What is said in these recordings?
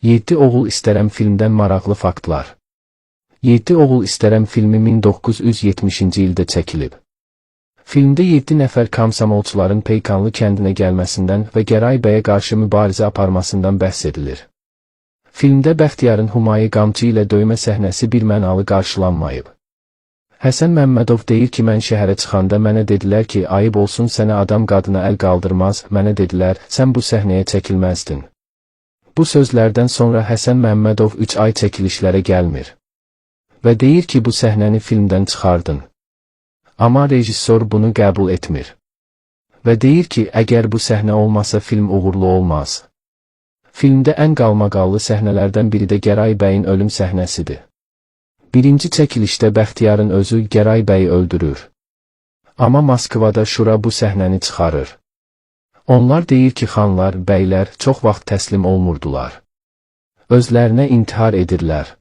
7 oğul istərəm filmdən maraqlı faktlar. 7 oğul istərəm filmi 1970-ci ildə çəkilib. Filmdə 7 nəfər komsomolçuların Peykanlı kəndinə gəlməsindən və Gəray bəyə qarşı mübarizə aparmasından bəhs edilir. Filmdə Bəxtiyarın Humayı qamçı ilə döymə səhnəsi birmənalı qarşılanmayıb. Həsən Məmmədov deyir ki, mən şəhərə çıxanda mənə dedilər ki, ayıb olsun sənə adam qadına əl qaldırmaz, mənə dedilər, sən bu səhnəyə çəkilməzdin. Bu sözlərdən sonra Həsən Məmmədov 3 ay çəkilişlərə gəlmir. Və deyir ki, bu səhnəni filmdən çıxardın. Amma rejissor bunu qəbul etmir. Və deyir ki, əgər bu səhnə olmasa film uğurlu olmaz. Filmdə ən qalmaqallı səhnələrdən biri də Gəray bəyin ölüm səhnəsidir. Birinci çəkilişdə Bəxtiyarın özü Gəray bəyi öldürür. Amma Moskvada şura bu səhnəni çıxarır. Onlar deyir ki, xanlar, bəylər çox vaxt təslim olmurdular. Özlərinə intihar edirlər.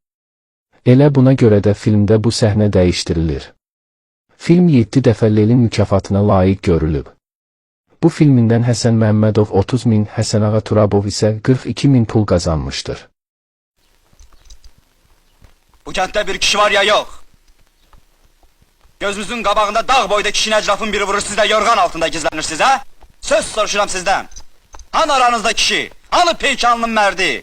Elə buna görə də filmdə bu səhnə dəyişdirilir. Film 7 dəfə Lenin mükafatına layiq görülüb. Bu filmindən Həsən Məmmədov 30.000, Həsənağa Turabov isə 42.000 pul qazanmışdır. Bu kənddə bir kişi var ya yox. Gözünüzün qabağında dağ boyda kişinin əcrafın biri vurur, siz də yorğan altında gizlənirsiniz, ha? Söz soruşuram sizdən. Hanı aranızda kişi? Hanı Peykanlının mərdi?